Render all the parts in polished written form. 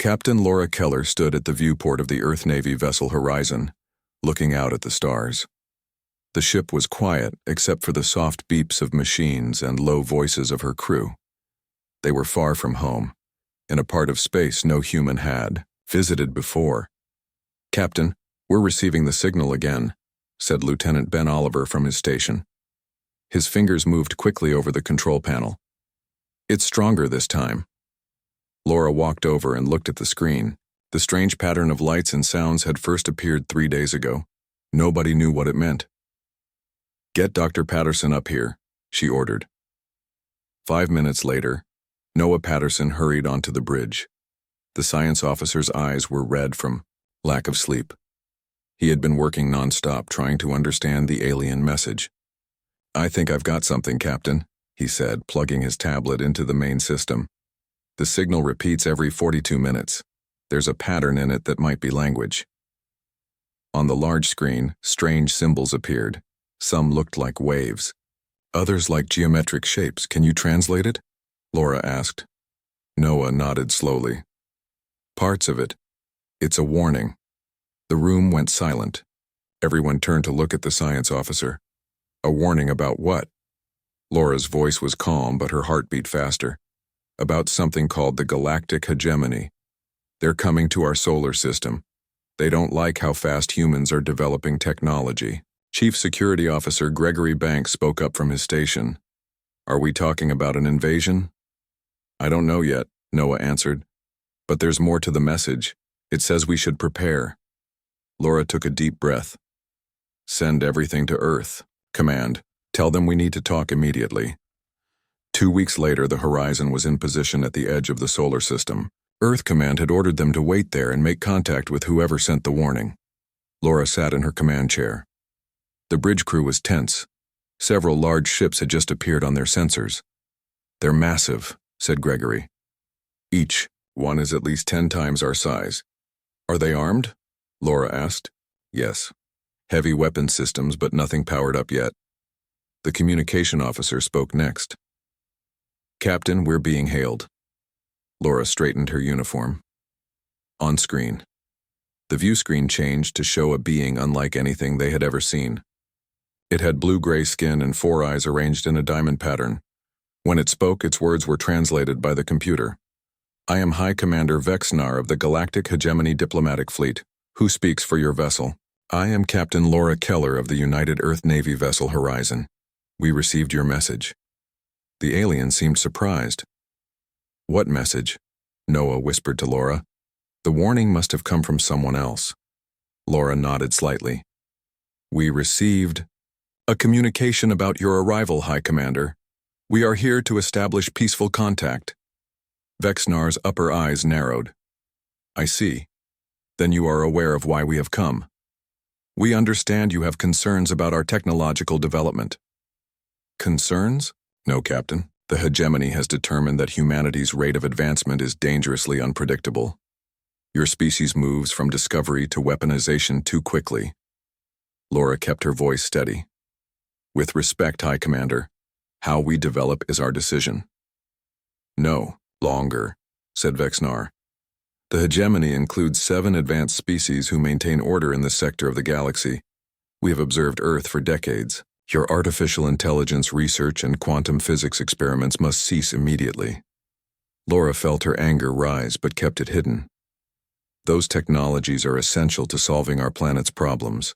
Captain Laura Keller stood at the viewport of the Earth Navy vessel Horizon, looking out at the stars. The ship was quiet except for the soft beeps of machines and low voices of her crew. They were far from home, in a part of space no human had visited before. "Captain, we're receiving the signal again," said Lieutenant Ben Oliver from his station. His fingers moved quickly over the control panel. "It's stronger this time." Laura walked over and looked at the screen. The strange pattern of lights and sounds had first appeared 3 days ago. Nobody knew what it meant. "Get Dr. Patterson up here," she ordered. 5 minutes later, Noah Patterson hurried onto the bridge. The science officer's eyes were red from lack of sleep. He had been working nonstop trying to understand the alien message. "I think I've got something, Captain," he said, plugging his tablet into the main system. "The signal repeats every 42 minutes. There's a pattern in it that might be language." On the large screen, strange symbols appeared. Some looked like waves. Others like geometric shapes. "Can you translate it?" Laura asked. Noah nodded slowly. "Parts of it. It's a warning." The room went silent. Everyone turned to look at the science officer. "A warning about what?" Laura's voice was calm, but her heart beat faster. "About something called the Galactic Hegemony. They're coming to our solar system. They don't like how fast humans are developing technology." Chief Security Officer Gregory Banks spoke up from his station. "Are we talking about an invasion?" "I don't know yet," Noah answered. "But there's more to the message. It says we should prepare." Laura took a deep breath. "Send everything to Earth. Command. Tell them we need to talk immediately." 2 weeks later, the Horizon was in position at the edge of the solar system. Earth Command had ordered them to wait there and make contact with whoever sent the warning. Laura sat in her command chair. The bridge crew was tense. Several large ships had just appeared on their sensors. "They're massive," said Gregory. "Each one is at least 10 times our size." "Are they armed?" Laura asked. "Yes. Heavy weapon systems, but nothing powered up yet." The communication officer spoke next. "Captain, we're being hailed." Laura straightened her uniform. On screen. The view screen changed to show a being unlike anything they had ever seen. It had blue-gray skin and 4 eyes arranged in a diamond pattern. When it spoke, its words were translated by the computer. "I am High Commander Vexnar of the Galactic Hegemony Diplomatic Fleet. Who speaks for your vessel?" "I am Captain Laura Keller of the United Earth Navy vessel Horizon. We received your message." The alien seemed surprised. "What message?" Noah whispered to Laura. "The warning must have come from someone else." Laura nodded slightly. "We received a communication about your arrival, High Commander. We are here to establish peaceful contact." Vexnar's upper eyes narrowed. "I see. Then you are aware of why we have come. We understand you have concerns about our technological development." "Concerns?" "No, Captain. The hegemony has determined that humanity's rate of advancement is dangerously unpredictable. Your species moves from discovery to weaponization too quickly." Laura kept her voice steady. "With respect, High Commander, how we develop is our decision." "No, longer," said Vexnar. "The hegemony includes 7 advanced species who maintain order in this sector of the galaxy. We have observed Earth for decades. Your artificial intelligence research and quantum physics experiments must cease immediately." Laura felt her anger rise but kept it hidden. "Those technologies are essential to solving our planet's problems.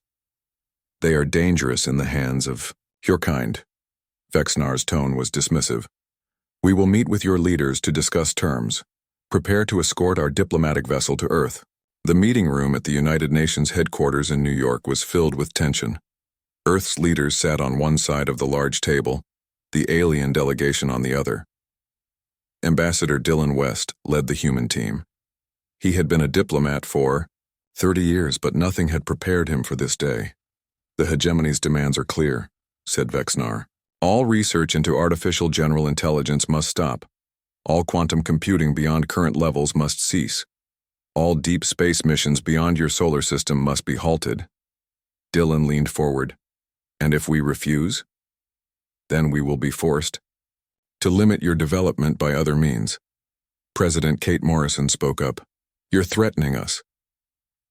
They are dangerous in the hands of your kind." Vexnar's tone was dismissive. "We will meet with your leaders to discuss terms. Prepare to escort our diplomatic vessel to Earth." The meeting room at the United Nations headquarters in New York was filled with tension. Earth's leaders sat on one side of the large table, the alien delegation on the other. Ambassador Dylan West led the human team. He had been a diplomat for 30 years, but nothing had prepared him for this day. "The hegemony's demands are clear," said Vexnar. "All research into artificial general intelligence must stop. All quantum computing beyond current levels must cease. All deep space missions beyond your solar system must be halted." Dylan leaned forward. "And if we refuse? Then we will be forced to limit your development by other means." President Kate Morrison spoke up. You're threatening us.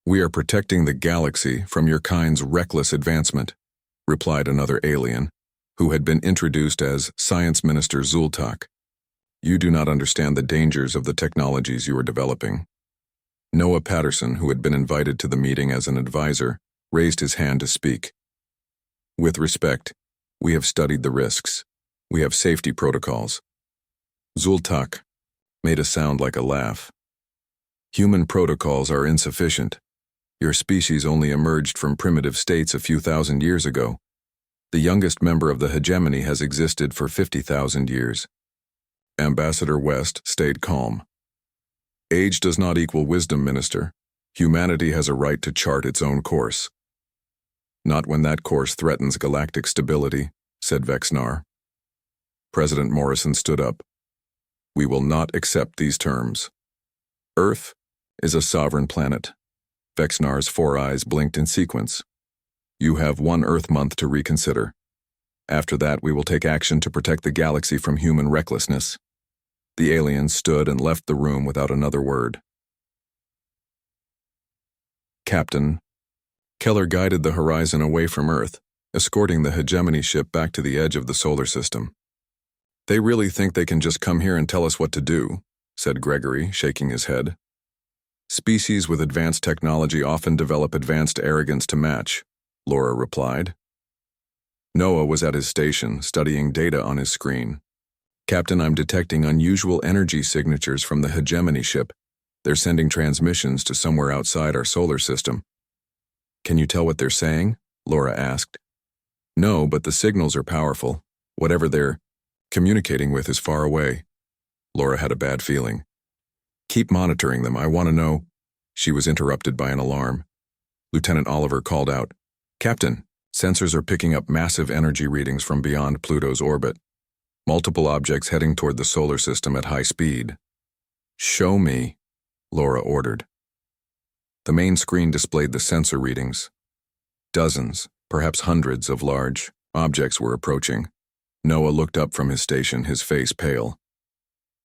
We are protecting the galaxy from your kind's reckless advancement, replied another alien, who had been introduced as Science Minister Zultak. You do not understand the dangers of the technologies you are developing. Noah Patterson, who had been invited to the meeting as an advisor, raised his hand to speak. With respect, we have studied the risks. We have safety protocols. Zultak made a sound like a laugh. Human protocols are insufficient. Your species only emerged from primitive states a few thousand years ago. The youngest member of the hegemony has existed for 50,000 years. Ambassador West stayed calm. Age does not equal wisdom, Minister. Humanity has a right to chart its own course. Not when that course threatens galactic stability, said Vexnar. President Morrison stood up. We will not accept these terms. Earth is a sovereign planet. Vexnar's 4 eyes blinked in sequence. You have 1 Earth month to reconsider. After that, we will take action to protect the galaxy from human recklessness. The aliens stood and left the room without another word. Captain. Keller guided the Horizon away from Earth, escorting the hegemony ship back to the edge of the solar system. They really think they can just come here and tell us what to do, said Gregory, shaking his head. Species with advanced technology often develop advanced arrogance to match, Laura replied. Noah was at his station, studying data on his screen. Captain, I'm detecting unusual energy signatures from the hegemony ship. They're sending transmissions to somewhere outside our solar system. Can you tell what they're saying? Laura asked. No, but the signals are powerful. Whatever they're communicating with is far away. Laura had a bad feeling. Keep monitoring them, I want to know. She was interrupted by an alarm. Lieutenant Oliver called out, Captain, sensors are picking up massive energy readings from beyond Pluto's orbit. Multiple objects heading toward the solar system at high speed. Show me, Laura ordered. The main screen displayed the sensor readings. Dozens, perhaps hundreds of large objects were approaching. Noah looked up from his station, his face pale.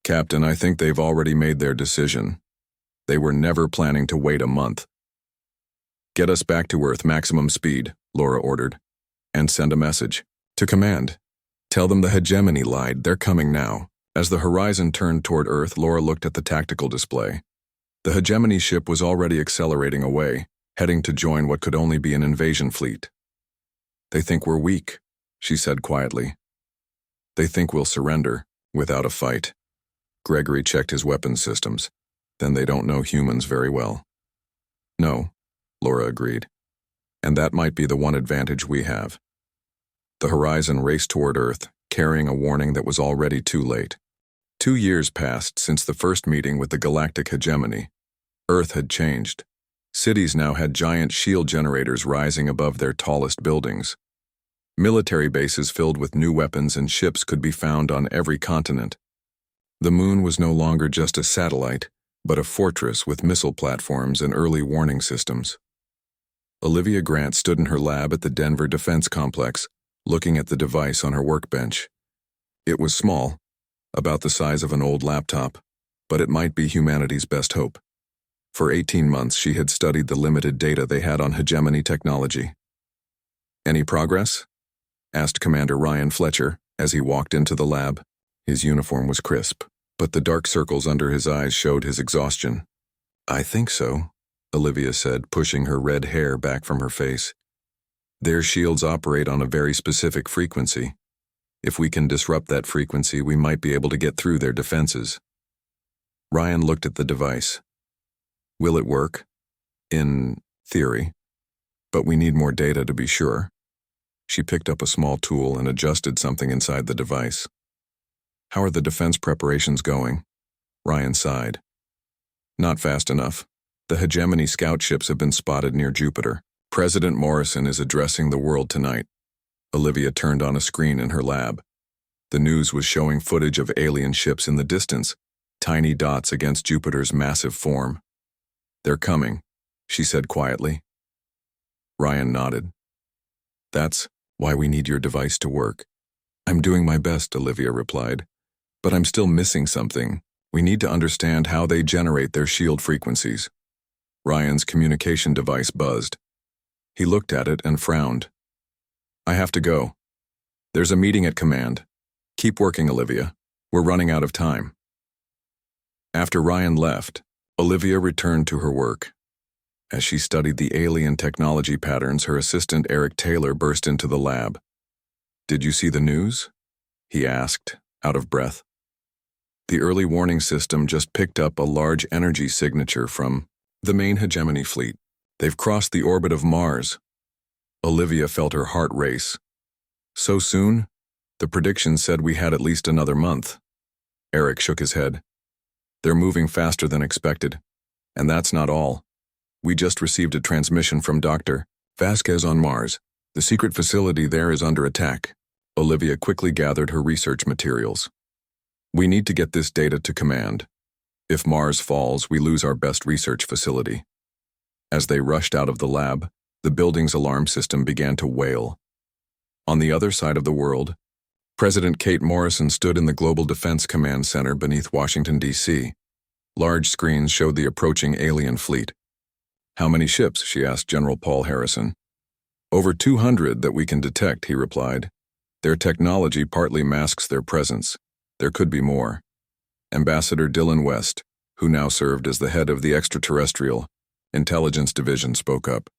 Captain, I think they've already made their decision. They were never planning to wait a month. Get us back to Earth, maximum speed, Laura ordered. And send a message. To command. Tell them the hegemony lied, they're coming now. As the Horizon turned toward Earth, Laura looked at the tactical display. The hegemony ship was already accelerating away, heading to join what could only be an invasion fleet. They think we're weak, she said quietly. They think we'll surrender, without a fight. Gregory checked his weapons systems. Then they don't know humans very well. No, Laura agreed. And that might be the one advantage we have. The Horizon raced toward Earth, carrying a warning that was already too late. 2 years passed since the first meeting with the galactic hegemony. Earth had changed. Cities now had giant shield generators rising above their tallest buildings. Military bases filled with new weapons and ships could be found on every continent. The moon was no longer just a satellite, but a fortress with missile platforms and early warning systems. Olivia Grant stood in her lab at the Denver Defense Complex, looking at the device on her workbench. It was small, about the size of an old laptop, but it might be humanity's best hope. For 18 months, she had studied the limited data they had on hegemony technology. Any progress? Asked Commander Ryan Fletcher as he walked into the lab. His uniform was crisp, but the dark circles under his eyes showed his exhaustion. I think so, Olivia said, pushing her red hair back from her face. Their shields operate on a very specific frequency. If we can disrupt that frequency, we might be able to get through their defenses. Ryan looked at the device. Will it work? In theory. But we need more data to be sure. She picked up a small tool and adjusted something inside the device. How are the defense preparations going? Ryan sighed. Not fast enough. The hegemony scout ships have been spotted near Jupiter. President Morrison is addressing the world tonight. Olivia turned on a screen in her lab. The news was showing footage of alien ships in the distance, tiny dots against Jupiter's massive form. They're coming, she said quietly. Ryan nodded. That's why we need your device to work. I'm doing my best, Olivia replied. But I'm still missing something. We need to understand how they generate their shield frequencies. Ryan's communication device buzzed. He looked at it and frowned. I have to go. There's a meeting at command. Keep working, Olivia. We're running out of time. After Ryan left, Olivia returned to her work. As she studied the alien technology patterns, her assistant Eric Taylor burst into the lab. Did you see the news? He asked, out of breath. The early warning system just picked up a large energy signature from the main hegemony fleet. They've crossed the orbit of Mars. Olivia felt her heart race. So soon? The predictions said we had at least another month. Eric shook his head. They're moving faster than expected. And that's not all. We just received a transmission from Dr. Vasquez on Mars. The secret facility there is under attack. Olivia quickly gathered her research materials. We need to get this data to command. If Mars falls, we lose our best research facility. As they rushed out of the lab, the building's alarm system began to wail. On the other side of the world, President Kate Morrison stood in the Global Defense Command Center beneath Washington, D.C. Large screens showed the approaching alien fleet. How many ships? She asked General Paul Harrison. Over 200 that we can detect, he replied. Their technology partly masks their presence. There could be more. Ambassador Dylan West, who now served as the head of the Extraterrestrial Intelligence Division, spoke up.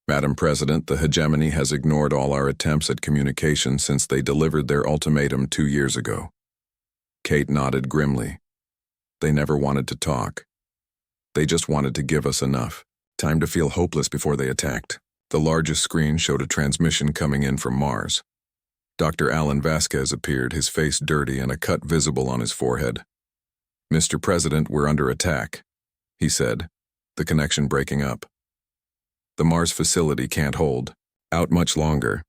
Madam President, the hegemony has ignored all our attempts at communication since they delivered their ultimatum 2 years ago. Kate nodded grimly. They never wanted to talk. They just wanted to give us enough time to feel hopeless before they attacked. The largest screen showed a transmission coming in from Mars. Dr. Alan Vasquez appeared, his face dirty and a cut visible on his forehead. Mr. President, we're under attack, he said, the connection breaking up. The Mars facility can't hold out much longer.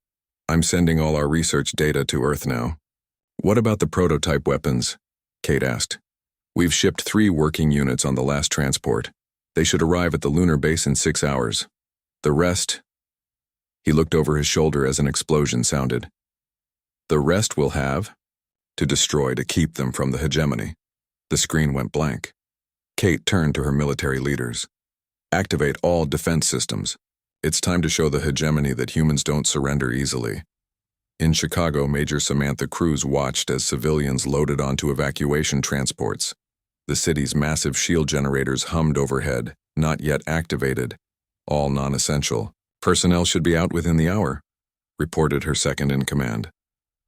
I'm sending all our research data to Earth now. What about the prototype weapons? Kate asked. We've shipped 3 working units on the last transport. They should arrive at the lunar base in 6 hours. The rest... He looked over his shoulder as an explosion sounded. The rest we'll have to destroy to keep them from the hegemony. The screen went blank. Kate turned to her military leaders. Activate all defense systems. It's time to show the hegemony that humans don't surrender easily. In Chicago, Major Samantha Cruz watched as civilians loaded onto evacuation transports. The city's massive shield generators hummed overhead, not yet activated. All non-essential. Personnel should be out within the hour, reported her second-in-command.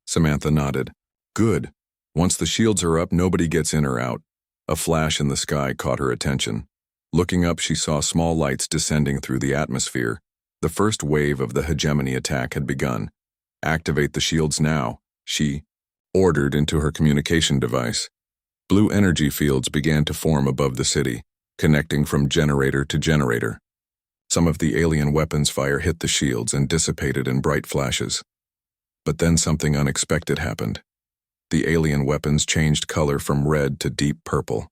Samantha nodded. Good. Once the shields are up, nobody gets in or out. A flash in the sky caught her attention. Looking up, she saw small lights descending through the atmosphere. The first wave of the hegemony attack had begun. Activate the shields now, she ordered into her communication device. Blue energy fields began to form above the city, connecting from generator to generator. Some of the alien weapons fire hit the shields and dissipated in bright flashes. But then something unexpected happened. The alien weapons changed color from red to deep purple.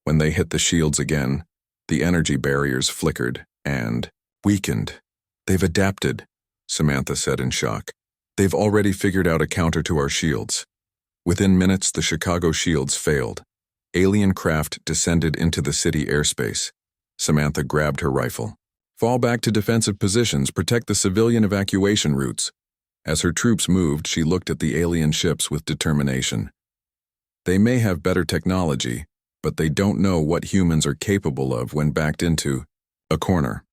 When they hit the shields again, the energy barriers flickered and weakened. They've adapted, Samantha said in shock. They've already figured out a counter to our shields. Within minutes, the Chicago shields failed. Alien craft descended into the city airspace. Samantha grabbed her rifle. Fall back to defensive positions, protect the civilian evacuation routes. As her troops moved, she looked at the alien ships with determination. They may have better technology, but they don't know what humans are capable of when backed into a corner.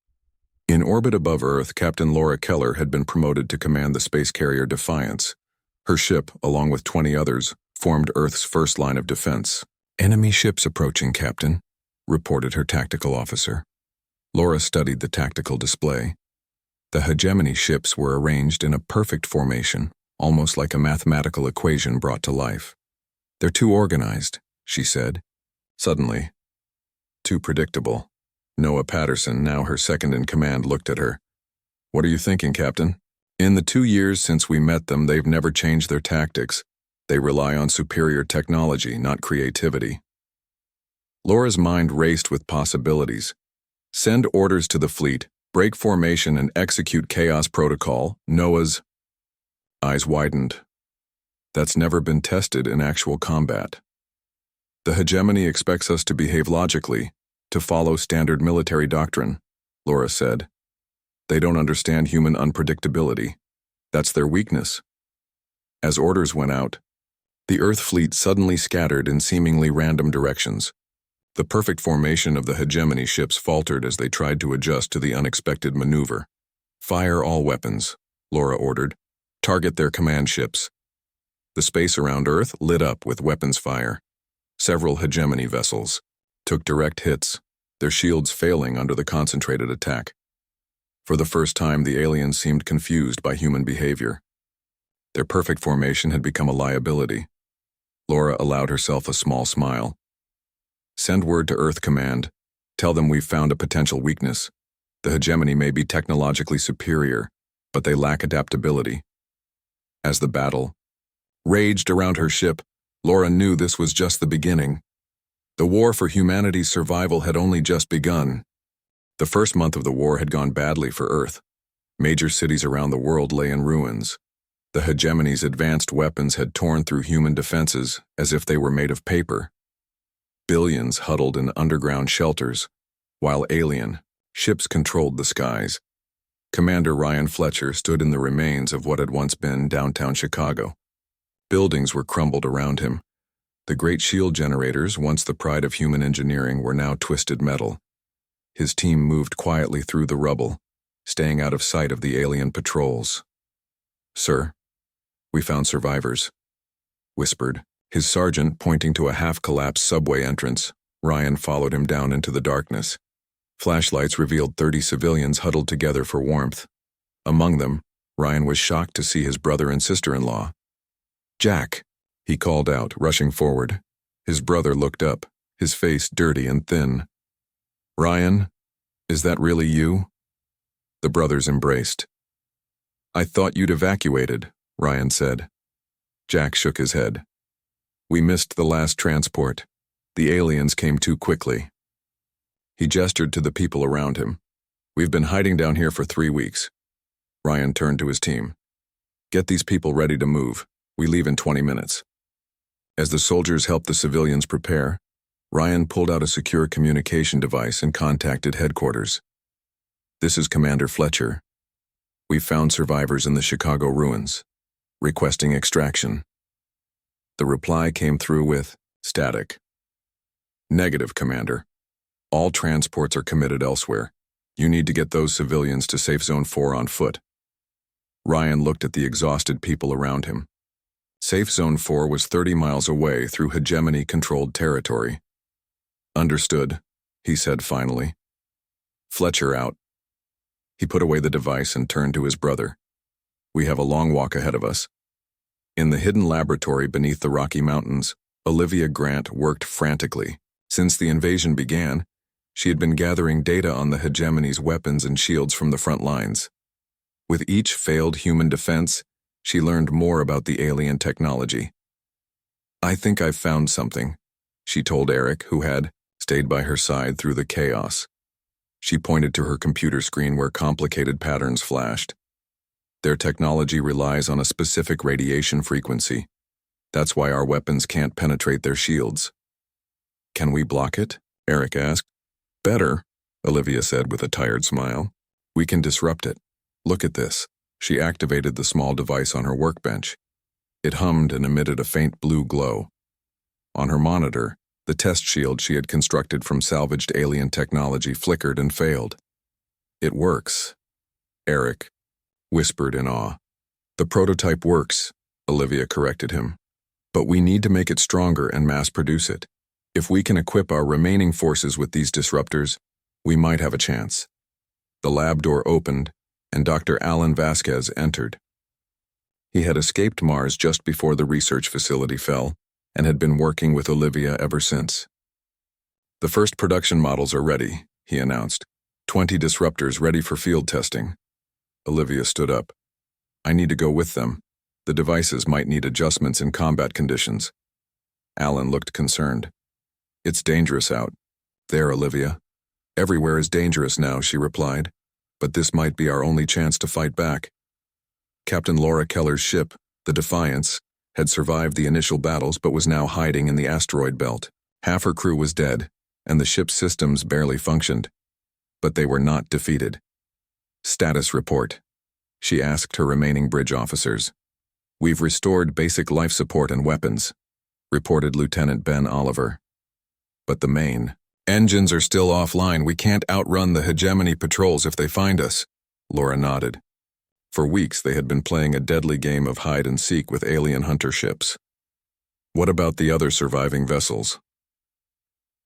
In orbit above Earth, Captain Laura Keller had been promoted to command the space carrier Defiance. Her ship, along with 20 others, formed Earth's first line of defense. Enemy ships approaching, Captain, reported her tactical officer. Laura studied the tactical display. The hegemony ships were arranged in a perfect formation, almost like a mathematical equation brought to life. They're too organized, she said. Suddenly, too predictable. Noah Patterson, now her second-in-command, looked at her. What are you thinking, Captain? In the 2 years since we met them, they've never changed their tactics. They rely on superior technology, not creativity. Laura's mind raced with possibilities. Send orders to the fleet, break formation and execute chaos protocol. Noah's eyes widened. That's never been tested in actual combat. The hegemony expects us to behave logically, to follow standard military doctrine, Laura said. They don't understand human unpredictability. That's their weakness. As orders went out, the Earth fleet suddenly scattered in seemingly random directions. The perfect formation of the hegemony ships faltered as they tried to adjust to the unexpected maneuver. Fire all weapons, Laura ordered. Target their command ships. The space around Earth lit up with weapons fire. Several hegemony vessels took direct hits, their shields failing under the concentrated attack. For the first time, the aliens seemed confused by human behavior. Their perfect formation had become a liability. Laura allowed herself a small smile. Send word to Earth Command. Tell them we've found a potential weakness. The hegemony may be technologically superior, but they lack adaptability. As the battle raged around her ship, Laura knew this was just the beginning. The war for humanity's survival had only just begun. The first month of the war had gone badly for Earth. Major cities around the world lay in ruins. The hegemony's advanced weapons had torn through human defenses as if they were made of paper. Billions huddled in underground shelters, while alien ships controlled the skies. Commander Ryan Fletcher stood in the remains of what had once been downtown Chicago. Buildings were crumbled around him. The great shield generators, once the pride of human engineering, were now twisted metal. His team moved quietly through the rubble, staying out of sight of the alien patrols. "Sir, we found survivors," whispered his sergeant, pointing to a half-collapsed subway entrance. Ryan followed him down into the darkness. Flashlights revealed 30 civilians huddled together for warmth. Among them, Ryan was shocked to see his brother and sister-in-law. "Jack," he called out, rushing forward. His brother looked up, his face dirty and thin. "Ryan, is that really you?" The brothers embraced. "I thought you'd evacuated," Ryan said. Jack shook his head. "We missed the last transport. The aliens came too quickly." He gestured to the people around him. "We've been hiding down here for 3 weeks." Ryan turned to his team. "Get these people ready to move. We leave in 20 minutes. As the soldiers helped the civilians prepare, Ryan pulled out a secure communication device and contacted headquarters. "This is Commander Fletcher. We've found survivors in the Chicago ruins, requesting extraction." The reply came through with static. "Negative, Commander. All transports are committed elsewhere. You need to get those civilians to Safe Zone 4 on foot." Ryan looked at the exhausted people around him. Safe Zone 4 was 30 miles away through hegemony-controlled territory. "Understood," he said finally. "Fletcher out." He put away the device and turned to his brother. "We have a long walk ahead of us." In the hidden laboratory beneath the Rocky Mountains, Olivia Grant worked frantically. Since the invasion began, she had been gathering data on the hegemony's weapons and shields from the front lines. With each failed human defense, she learned more about the alien technology. "I think I've found something," she told Eric, who had stayed by her side through the chaos. She pointed to her computer screen where complicated patterns flashed. "Their technology relies on a specific radiation frequency. That's why our weapons can't penetrate their shields." "Can we block it?" Eric asked. "Better," Olivia said with a tired smile. "We can disrupt it. Look at this." She activated the small device on her workbench. It hummed and emitted a faint blue glow. On her monitor, the test shield she had constructed from salvaged alien technology flickered and failed. "It works," Eric whispered in awe. "The prototype works," Olivia corrected him. "But we need to make it stronger and mass-produce it. If we can equip our remaining forces with these disruptors, we might have a chance." The lab door opened, and Dr. Alan Vasquez entered. He had escaped Mars just before the research facility fell, and had been working with Olivia ever since. "The first production models are ready," he announced. 20 disruptors ready for field testing." Olivia stood up. "I need to go with them. The devices might need adjustments in combat conditions." Alan looked concerned. "It's dangerous out there, Olivia." "Everywhere is dangerous now," she replied. "But this might be our only chance to fight back." Captain Laura Keller's ship, the Defiance, had survived the initial battles but was now hiding in the asteroid belt. Half her crew was dead, and the ship's systems barely functioned. But they were not defeated. Status report. She asked her remaining bridge officers. We've restored basic life support and weapons, reported Lieutenant Ben Oliver. But the main engines are still offline. We can't outrun the hegemony patrols if they find us, Laura nodded. For weeks they had been playing a deadly game of hide-and-seek with alien hunter ships. What about the other surviving vessels?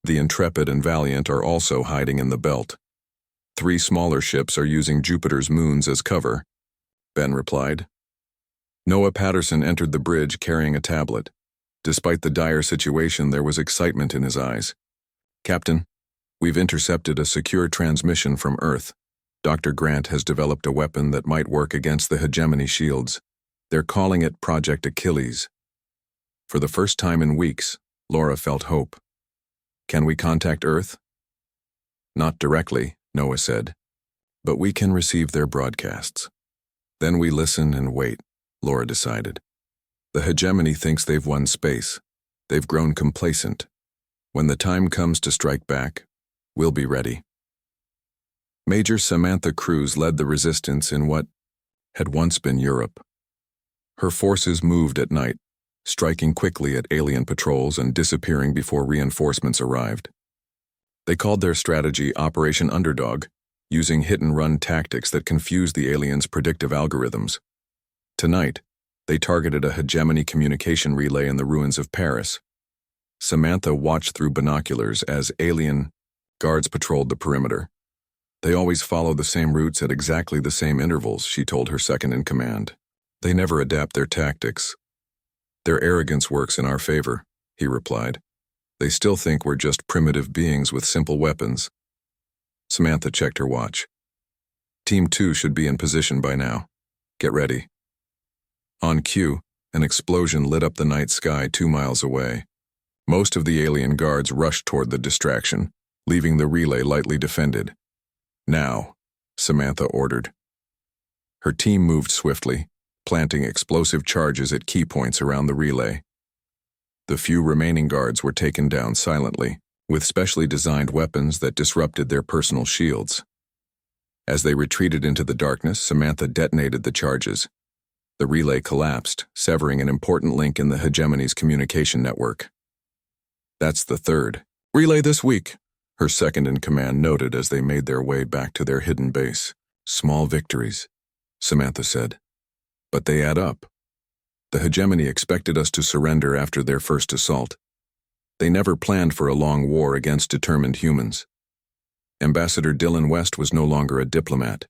The Intrepid and Valiant are also hiding in the belt. 3 smaller ships are using Jupiter's moons as cover, Ben replied. Noah Patterson entered the bridge carrying a tablet. Despite the dire situation, there was excitement in his eyes. Captain, we've intercepted a secure transmission from Earth. Dr. Grant has developed a weapon that might work against the hegemony shields. They're calling it Project Achilles. For the first time in weeks, Laura felt hope. Can we contact Earth? Not directly, Noah said, but we can receive their broadcasts. Then we listen and wait, Laura decided. The hegemony thinks they've won space. They've grown complacent. When the time comes to strike back, we'll be ready. Major Samantha Cruz led the resistance in what had once been Europe. Her forces moved at night, striking quickly at alien patrols and disappearing before reinforcements arrived. They called their strategy Operation Underdog, using hit-and-run tactics that confused the aliens' predictive algorithms. Tonight, they targeted a hegemony communication relay in the ruins of Paris. Samantha watched through binoculars as alien guards patrolled the perimeter. They always follow the same routes at exactly the same intervals, she told her second-in-command. They never adapt their tactics. Their arrogance works in our favor, he replied. They still think we're just primitive beings with simple weapons. Samantha checked her watch. Team 2 should be in position by now. Get ready. On cue, an explosion lit up the night sky 2 miles away. Most of the alien guards rushed toward the distraction, leaving the relay lightly defended. Now, Samantha ordered. Her team moved swiftly, planting explosive charges at key points around the relay. The few remaining guards were taken down silently, with specially designed weapons that disrupted their personal shields. As they retreated into the darkness, Samantha detonated the charges. The relay collapsed, severing an important link in the hegemony's communication network. That's the third relay this week, her second-in-command noted as they made their way back to their hidden base. Small victories, Samantha said. But they add up. The hegemony expected us to surrender after their first assault. They never planned for a long war against determined humans. Ambassador Dylan West was no longer a diplomat.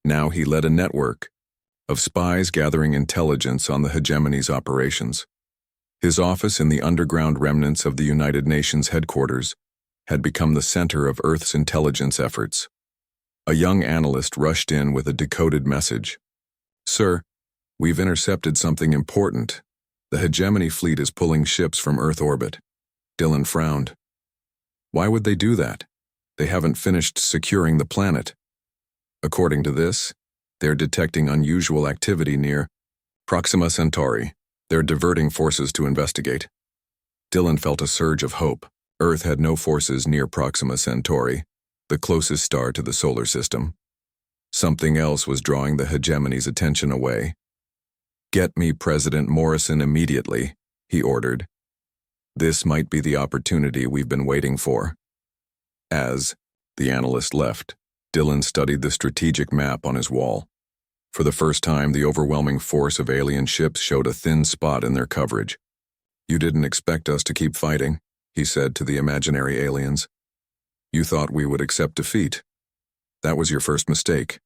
Now he led a network of spies gathering intelligence on the hegemony's operations. His office in the underground remnants of the United Nations headquarters had become the center of Earth's intelligence efforts. A young analyst rushed in with a decoded message. Sir, we've intercepted something important. The hegemony fleet is pulling ships from Earth orbit. Dylan frowned. Why would they do that? They haven't finished securing the planet. According to this, they're detecting unusual activity near Proxima Centauri. They're diverting forces to investigate. Dylan felt a surge of hope. Earth had no forces near Proxima Centauri, the closest star to the solar system. Something else was drawing the hegemony's attention away. Get me President Morrison immediately, he ordered. This might be the opportunity we've been waiting for. As the analyst left, Dylan studied the strategic map on his wall. For the first time, the overwhelming force of alien ships showed a thin spot in their coverage. You didn't expect us to keep fighting, he said to the imaginary aliens. You thought we would accept defeat. That was your first mistake.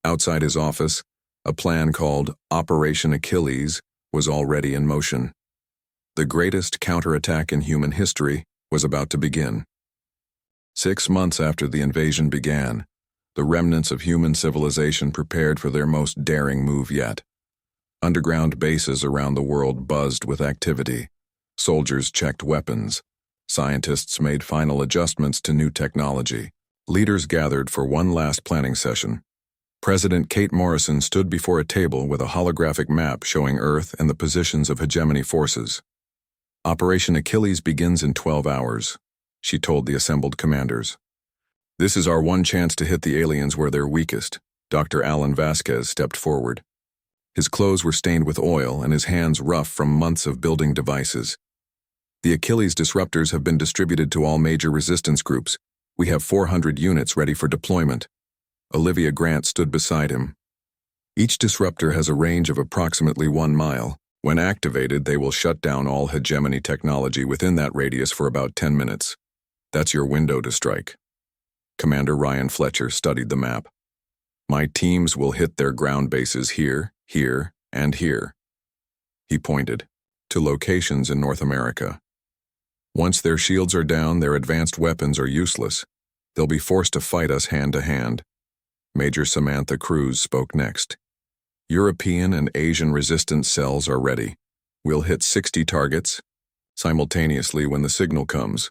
Outside his office, a plan called Operation Achilles was already in motion. The greatest counterattack in human history was about to begin. 6 months after the invasion began, the remnants of human civilization prepared for their most daring move yet. Underground bases around the world buzzed with activity. Soldiers checked weapons. Scientists made final adjustments to new technology. Leaders gathered for one last planning session. President Kate Morrison stood before a table with a holographic map showing Earth and the positions of hegemony forces. Operation Achilles begins in 12 hours, she told the assembled commanders. This is our one chance to hit the aliens where they're weakest. Dr. Alan Vasquez stepped forward. His clothes were stained with oil and his hands rough from months of building devices. The Achilles disruptors have been distributed to all major resistance groups. We have 400 units ready for deployment. Olivia Grant stood beside him. Each disruptor has a range of approximately 1 mile. When activated, they will shut down all hegemony technology within that radius for about 10 minutes. That's your window to strike. Commander Ryan Fletcher studied the map. My teams will hit their ground bases here, here, and here. He pointed to locations in North America. Once their shields are down, their advanced weapons are useless. They'll be forced to fight us hand to hand. Major Samantha Cruz spoke next. European and Asian resistance cells are ready. We'll hit 60 targets simultaneously when the signal comes.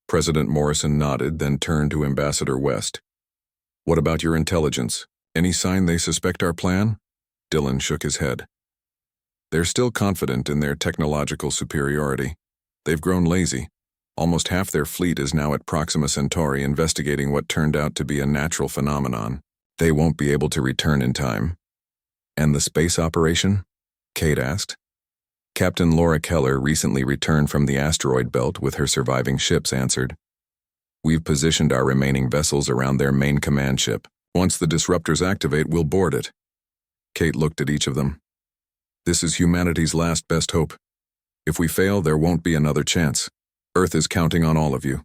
President Morrison nodded, then turned to Ambassador West. What about your intelligence? Any sign they suspect our plan? Dillon shook his head. They're still confident in their technological superiority. They've grown lazy. Almost half their fleet is now at Proxima Centauri investigating what turned out to be a natural phenomenon. They won't be able to return in time. And the space operation? Kate asked. Captain Laura Keller recently returned from the asteroid belt with her surviving ships answered. We've positioned our remaining vessels around their main command ship. Once the disruptors activate, we'll board it. Kate looked at each of them. This is humanity's last best hope. If we fail, there won't be another chance. Earth is counting on all of you.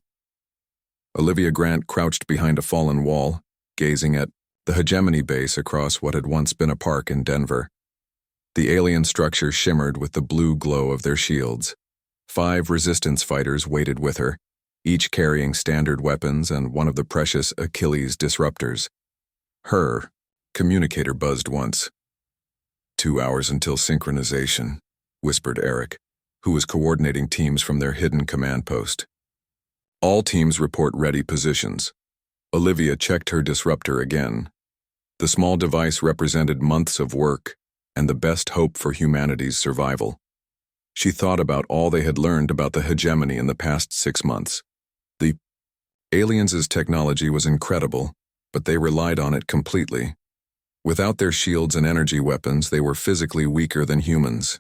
Olivia Grant crouched behind a fallen wall, gazing at the hegemony base across what had once been a park in Denver. The alien structure shimmered with the blue glow of their shields. 5 resistance fighters waited with her, each carrying standard weapons and one of the precious Achilles disruptors. Her communicator buzzed once. 2 hours until synchronization, whispered Eric, who was coordinating teams from their hidden command post. All teams report ready positions. Olivia checked her disruptor again. The small device represented months of work and the best hope for humanity's survival. She thought about all they had learned about the hegemony in the past 6 months. The aliens' technology was incredible, but they relied on it completely. Without their shields and energy weapons, they were physically weaker than humans.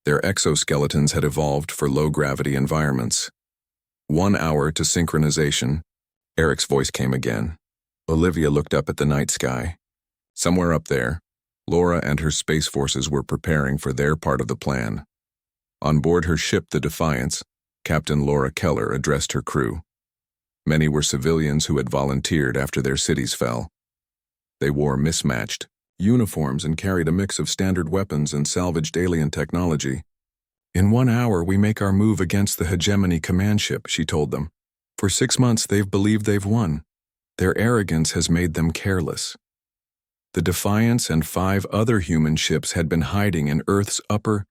Their exoskeletons had evolved for low-gravity environments. 1 hour to synchronization. Eric's voice came again. Olivia looked up at the night sky. Somewhere up there, Laura and her space forces were preparing for their part of the plan. On board her ship, the Defiance, Captain Laura Keller addressed her crew. Many were civilians who had volunteered after their cities fell. They wore mismatched uniforms and carried a mix of standard weapons and salvaged alien technology. In 1 hour, we make our move against the hegemony command ship, she told them. For 6 months, they've believed they've won. Their arrogance has made them careless. The Defiance and 5 other human ships had been hiding in Earth's upper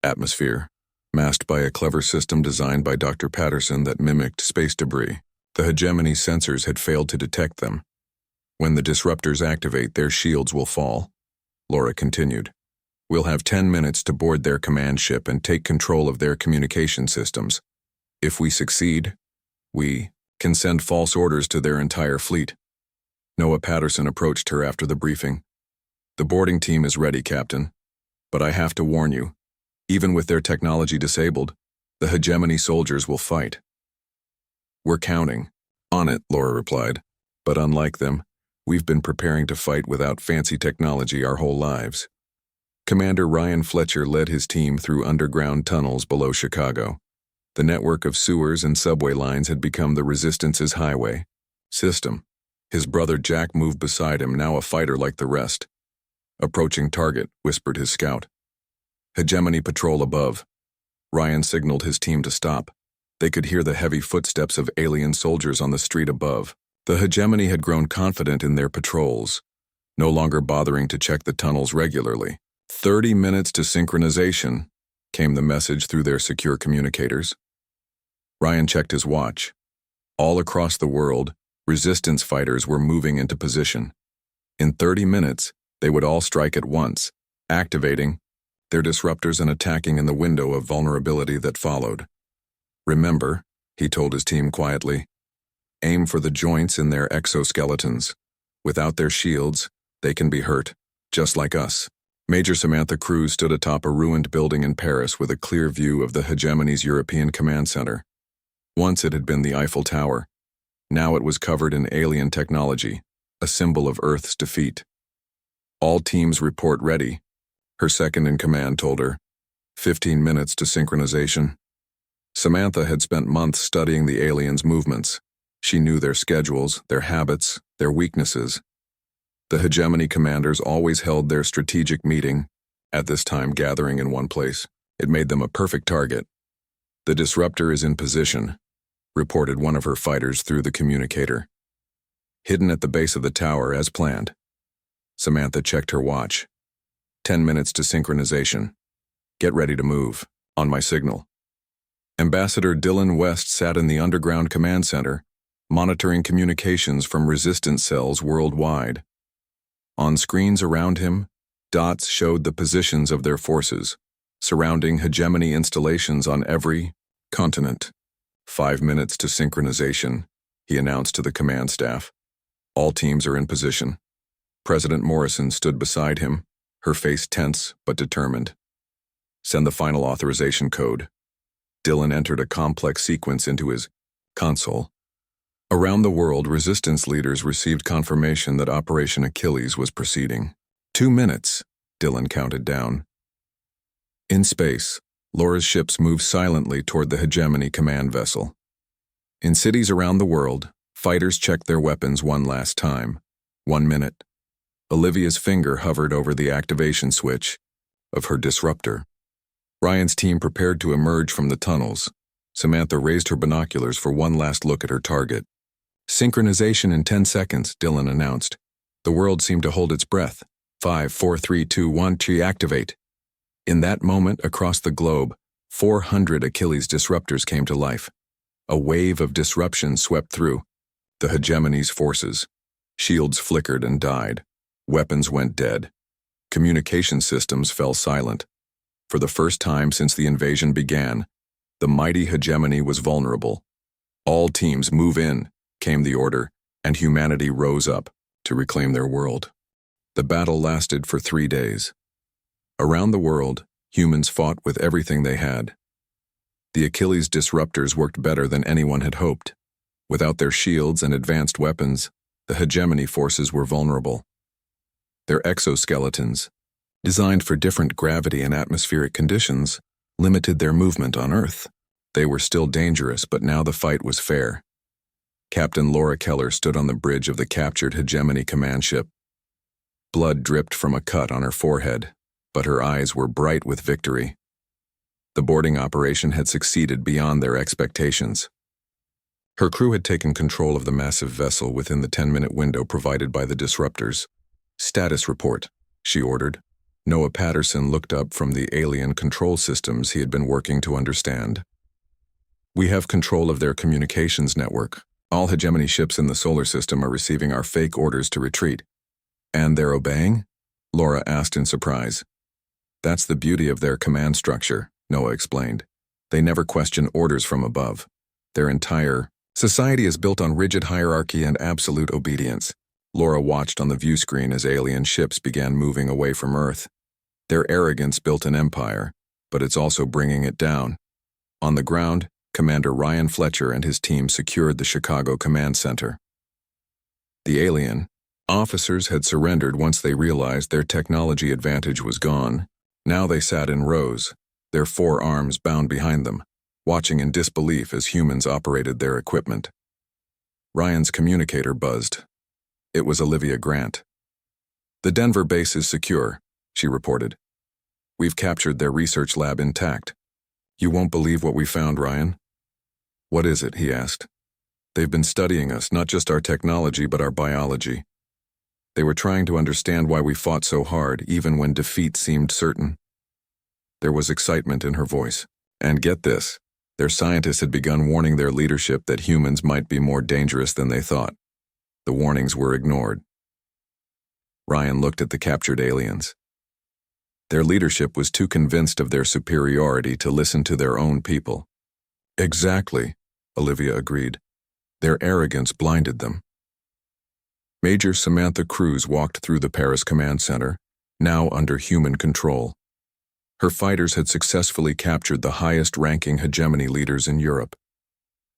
atmosphere, masked by a clever system designed by Dr. Patterson that mimicked space debris. The hegemony sensors had failed to detect them. When the disruptors activate, their shields will fall. Laura continued. We'll have 10 minutes to board their command ship and take control of their communication systems. If we succeed, we can send false orders to their entire fleet. Noah Patterson approached her after the briefing. The boarding team is ready, Captain. But I have to warn you, even with their technology disabled, the hegemony soldiers will fight. We're counting on it, Laura replied. But unlike them, we've been preparing to fight without fancy technology our whole lives. Commander Ryan Fletcher led his team through underground tunnels below Chicago. The network of sewers and subway lines had become the Resistance's highway system. His brother Jack moved beside him, now a fighter like the rest. Approaching target, whispered his scout. Hegemony patrol above. Ryan signaled his team to stop. They could hear the heavy footsteps of alien soldiers on the street above. The hegemony had grown confident in their patrols, no longer bothering to check the tunnels regularly. 30 minutes to synchronization, came the message through their secure communicators. Ryan checked his watch. All across the world, resistance fighters were moving into position. In 30 minutes, they would all strike at once, activating their disruptors and attacking in the window of vulnerability that followed. "Remember," he told his team quietly, "aim for the joints in their exoskeletons. Without their shields, they can be hurt, just like us." Major Samantha Cruz stood atop a ruined building in Paris with a clear view of the hegemony's European command center. Once it had been the Eiffel Tower. Now it was covered in alien technology, a symbol of Earth's defeat. "All teams report ready," her second-in-command told her. 15 minutes to synchronization. Samantha had spent months studying the aliens' movements. She knew their schedules, their habits, their weaknesses. The hegemony commanders always held their strategic meeting, at this time gathering in one place. It made them a perfect target. "The disruptor is in position," reported one of her fighters through the communicator. "Hidden at the base of the tower as planned." Samantha checked her watch. 10 minutes to synchronization. "Get ready to move, on my signal." Ambassador Dylan West sat in the underground command center, monitoring communications from resistance cells worldwide. On screens around him, dots showed the positions of their forces, surrounding hegemony installations on every continent. 5 minutes to synchronization, he announced to the command staff. "All teams are in position." President Morrison stood beside him, her face tense but determined. "Send the final authorization code." Dylan entered a complex sequence into his console. Around the world, resistance leaders received confirmation that Operation Achilles was proceeding. 2 minutes, Dylan counted down. In space, Laura's ships moved silently toward the hegemony command vessel. In cities around the world, fighters checked their weapons one last time. 1 minute. Olivia's finger hovered over the activation switch of her disruptor. Ryan's team prepared to emerge from the tunnels. Samantha raised her binoculars for one last look at her target. "Synchronization in 10 seconds, Dylan announced. The world seemed to hold its breath. 5, 4, 3, 2, 1, activate. In that moment, across the globe, 400 Achilles disruptors came to life. A wave of disruption swept through the hegemony's forces. Shields flickered and died. Weapons went dead. Communication systems fell silent. For the first time since the invasion began, the mighty hegemony was vulnerable. "All teams move in," came the order, and humanity rose up to reclaim their world. The battle lasted for 3 days. Around the world, humans fought with everything they had. The Achilles disruptors worked better than anyone had hoped. Without their shields and advanced weapons, the hegemony forces were vulnerable. Their exoskeletons, designed for different gravity and atmospheric conditions, limited their movement on Earth. They were still dangerous, but now the fight was fair. Captain Laura Keller stood on the bridge of the captured hegemony command ship. Blood dripped from a cut on her forehead, but her eyes were bright with victory. The boarding operation had succeeded beyond their expectations. Her crew had taken control of the massive vessel within the 10-minute window provided by the disruptors. "Status report," she ordered. Noah Patterson looked up from the alien control systems he had been working to understand. "We have control of their communications network. All hegemony ships in the solar system are receiving our fake orders to retreat." "And they're obeying?" Laura asked in surprise. "That's the beauty of their command structure," Noah explained. "They never question orders from above. Their entire society is built on rigid hierarchy and absolute obedience." Laura watched on the view screen as alien ships began moving away from Earth. Their arrogance built an empire, but it's also bringing it down. On the ground, Commander Ryan Fletcher and his team secured the Chicago Command Center. The alien officers had surrendered once they realized their technology advantage was gone. Now they sat in rows, their 4 arms bound behind them, watching in disbelief as humans operated their equipment. Ryan's communicator buzzed. It was Olivia Grant. "The Denver base is secure," she reported. "We've captured their research lab intact. You won't believe what we found, Ryan." "What is it?" he asked. "They've been studying us, not just our technology, but our biology. They were trying to understand why we fought so hard, even when defeat seemed certain." There was excitement in her voice. And get this, their scientists had begun warning their leadership that humans might be more dangerous than they thought. The warnings were ignored. Ryan looked at the captured aliens. Their leadership was too convinced of their superiority to listen to their own people. Exactly, Olivia agreed. Their arrogance blinded them. Major Samantha Cruz walked through the Paris Command Center, now under human control. Her fighters had successfully captured the highest-ranking hegemony leaders in Europe.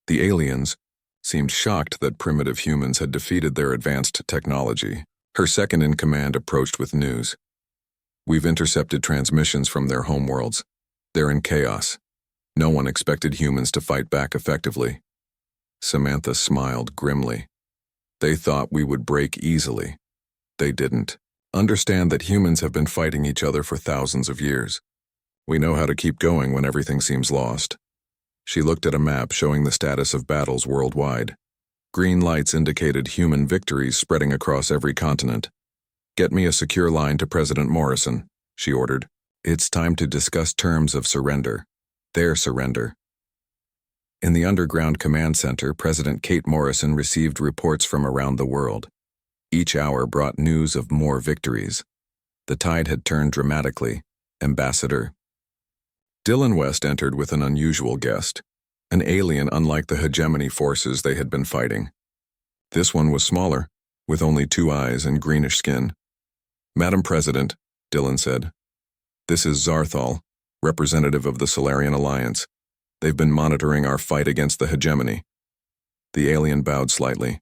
The aliens seemed shocked that primitive humans had defeated their advanced technology. Her second-in-command approached with news. We've intercepted transmissions from their homeworlds. They're in chaos. No one expected humans to fight back effectively. Samantha smiled grimly. They thought we would break easily. They didn't. Understand that humans have been fighting each other for thousands of years. We know how to keep going when everything seems lost. She looked at a map showing the status of battles worldwide. Green lights indicated human victories spreading across every continent. Get me a secure line to President Morrison, she ordered. It's time to discuss terms of surrender. Their surrender. In the underground command center, President Kate Morrison received reports from around the world. Each hour brought news of more victories. The tide had turned dramatically. Ambassador. Dylan West entered with an unusual guest, an alien unlike the hegemony forces they had been fighting. This one was smaller, with only 2 eyes and greenish skin. Madam President, Dylan said. This is Zarthal, representative of the Solarian Alliance. They've been monitoring our fight against the hegemony. The alien bowed slightly.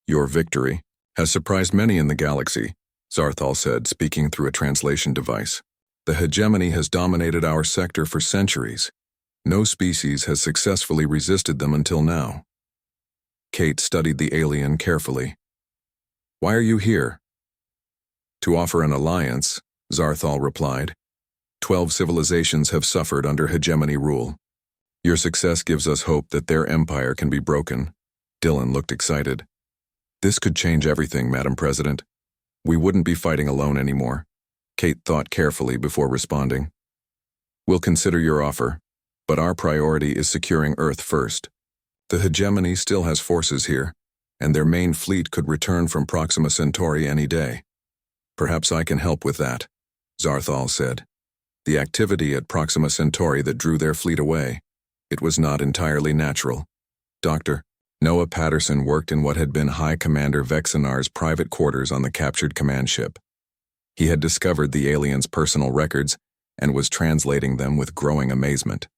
Your victory has surprised many in the galaxy, Zarthal said, speaking through a translation device. The hegemony has dominated our sector for centuries. No species has successfully resisted them until now. Kate studied the alien carefully. Why are you here? To offer an alliance, Zarthal replied. 12 civilizations have suffered under hegemony rule. Your success gives us hope that their empire can be broken. Dylan looked excited. This could change everything, Madam President. We wouldn't be fighting alone anymore. Kate thought carefully before responding. We'll consider your offer, but our priority is securing Earth first. The hegemony still has forces here, and their main fleet could return from Proxima Centauri any day. Perhaps I can help with that, Zarthal said. The activity at Proxima Centauri that drew their fleet away. It was not entirely natural. Dr. Noah Patterson worked in what had been High Commander Vexinar's private quarters on the captured command ship. He had discovered the aliens' personal records and was translating them with growing amazement.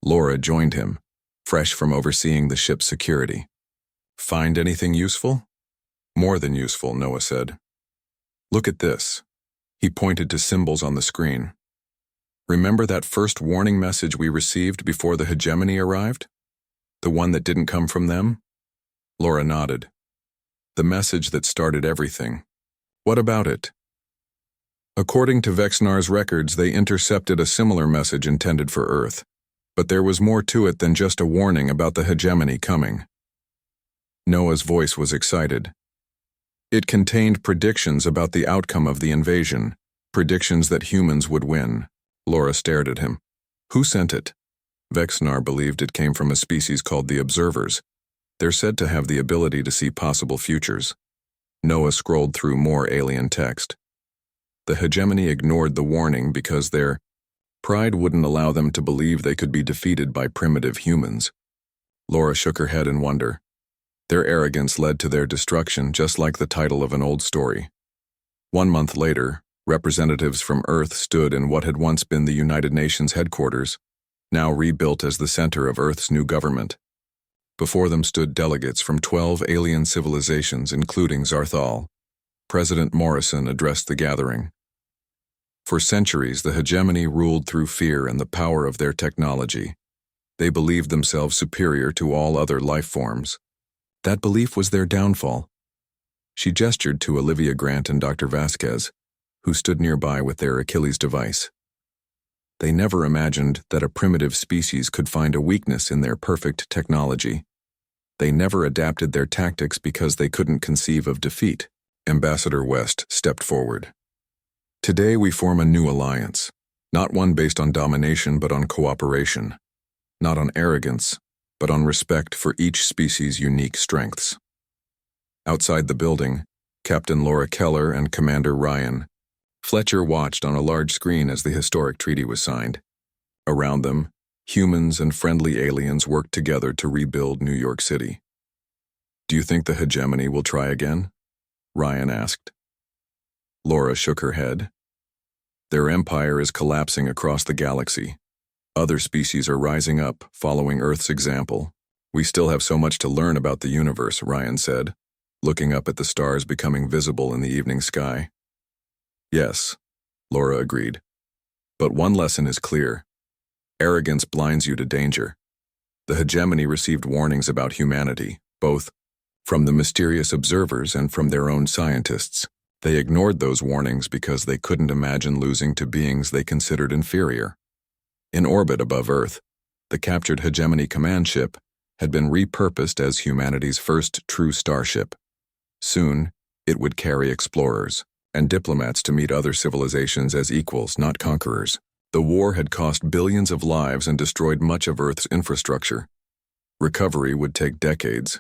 Laura joined him, fresh from overseeing the ship's security. Find anything useful? More than useful, Noah said. Look at this. He pointed to symbols on the screen. Remember that first warning message we received before the hegemony arrived? The one that didn't come from them? Laura nodded. The message that started everything. What about it? According to Vexinar's records, they intercepted a similar message intended for Earth, but there was more to it than just a warning about the hegemony coming. Noah's voice was excited. It contained predictions about the outcome of the invasion, predictions that humans would win. Laura stared at him. Who sent it? Vexinar believed it came from a species called the Observers. They're said to have the ability to see possible futures. Noah scrolled through more alien text. The hegemony ignored the warning because their pride wouldn't allow them to believe they could be defeated by primitive humans. Laura shook her head in wonder. Their arrogance led to their destruction, just like the title of an old story. 1 month later, representatives from Earth stood in what had once been the United Nations headquarters, now rebuilt as the center of Earth's new government. Before them stood delegates from 12 alien civilizations, including Zarthal. President Morrison addressed the gathering. For centuries, the hegemony ruled through fear and the power of their technology. They believed themselves superior to all other life forms. That belief was their downfall. She gestured to Olivia Grant and Dr. Vasquez, who stood nearby with their Achilles device. They never imagined that a primitive species could find a weakness in their perfect technology. They never adapted their tactics because they couldn't conceive of defeat. Ambassador West stepped forward. Today we form a new alliance, not one based on domination but on cooperation, not on arrogance, but on respect for each species' unique strengths. Outside the building, Captain Laura Keller and Commander Ryan Fletcher watched on a large screen as the historic treaty was signed. Around them, humans and friendly aliens worked together to rebuild New York City. "Do you think the hegemony will try again?" Ryan asked. Laura shook her head. "Their empire is collapsing across the galaxy. Other species are rising up, following Earth's example. We still have so much to learn about the universe," Ryan said, looking up at the stars becoming visible in the evening sky. "Yes," Laura agreed. "But one lesson is clear. Arrogance blinds you to danger. The hegemony received warnings about humanity, both from the mysterious observers and from their own scientists. They ignored those warnings because they couldn't imagine losing to beings they considered inferior. In orbit above Earth, the captured hegemony command ship had been repurposed as humanity's first true starship. Soon, it would carry explorers and diplomats to meet other civilizations as equals, not conquerors. The war had cost billions of lives and destroyed much of Earth's infrastructure. Recovery would take decades.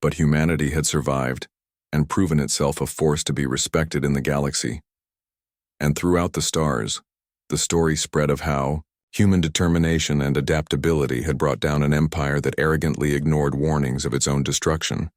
But humanity had survived and proven itself a force to be respected in the galaxy. And throughout the stars, the story spread of how human determination and adaptability had brought down an empire that arrogantly ignored warnings of its own destruction.